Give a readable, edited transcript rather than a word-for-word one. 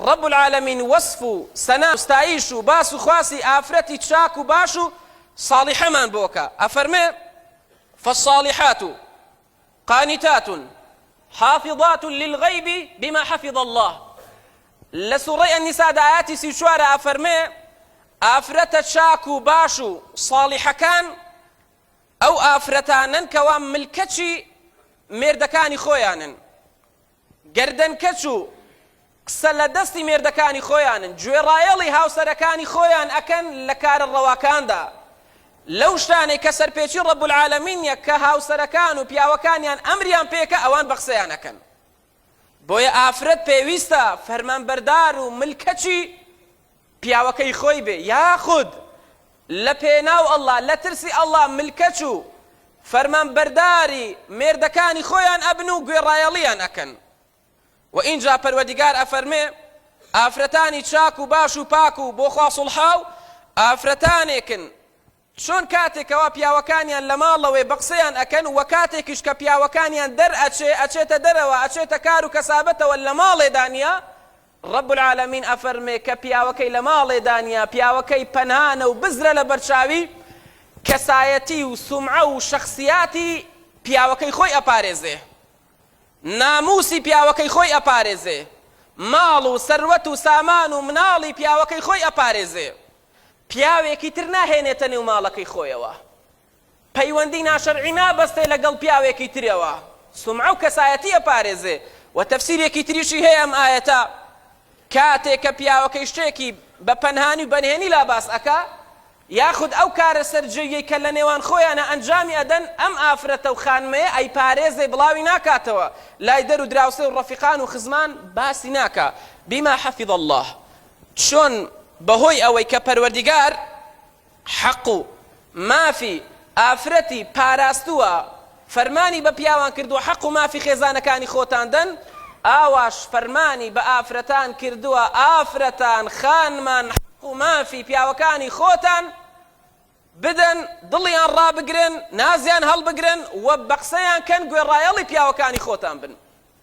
رب العالمين وصف سنا استعيش باس خواسي آفرتي تشاك باشو صالح من بوكا أفرمي فالصالحات قانتات حافظات للغيب بما حفظ الله لسوري النساء دعاتي سيشوار أفرمي آفرت تشاك باشو صالح كان أو آفرتانن كوام ملكتشي مردكاني خويانن گردن کچو قسە لە دەستی مێردەکانی خۆیانن گوێڕایەڵی هاوسەرەکانی خۆیان ئەکەن لە کارە ڕەواکاندا لەو شتانەی کە سەرپێچی ڕەب العالەمینە کە هاوسەرەکان و پیاوەکانیان ئەمریان پێکە ئەوان بە قسەیان ئەکەن بۆیە ئافرەت پێویستە فەرمانبەردار و ملکەچی پیاوەکەی خۆی بێ یاخود لە پێناو ئەڵڵا لە ترسی ئەڵڵا ملکەچ و فەرمانبەرداری مێردەکانی خۆیان ئەبن و گوێڕایەڵیان ئەکەن وإنجا پروردگار أفرمي آفرتاني چاك باش باك بو خاص الحاو آفرتانيكن شون كاتك وبياوكانيان لما الله وبقسيان أكن وكاتكش كبياوكانيان در أتشيت دروا أتشيت كارو كسابته ولا مال دانيا رب العالمين أفرمي كبياوكي لمال دانيا بياوكي پنهان وبزر لبرشاوي كسايتي وسمعة وشخصياتي بياوكي خوي أبارزه ناموسی پیاوەکەی خۆی ئەپارێزێ ماڵ و سەروەت و سامان و مناڵی پیاوەکەی خۆی ئەپارێزێ پیاوێکی تر ناهێنێتە نێو ماڵەکەی خۆیەوە پەیوەندی ناشەرعی نابەستێ لەگەڵ پیاوێکی ترەوە سومعە و کەسایەتی ئەپارێزێ و تەفسیرێکی تریشی هەیە ئەم ئایەتە کاتێک کە پیاوەکەی شتێکی بە پەنهانی و بەنهێنی لاباس ئەکا یاخود ئەو کارە سەرجەویەی کە لە نێوان خۆیانە ئەنجامی ئەدەن ئەم ئافرەتە و خانمەیە ئەی پارێزێ بڵاوی ناکاتەوە لای دەر و دراوسێ و ڕەفیقان و خزمان باسی ناکا بما حفظ الله چۆن بەهۆی ئەوەی کە پەروەردیگار حەق و مافی ئافرەتی پاراستووە فەرمانی بە پیاوان کردووە حەق و مافی خێزانەکانی خۆتاندن ئاواش فەرمانی بە ئافرەتان کردووە ئافرەتان خانمان حەق و مافی پیاوەکانی خۆتان بدەن دڵیان ڕابگرن نازیان هەڵبگرن و بە قسەیان کەن گوێڕایەڵی پیاوەکانی خۆتان بن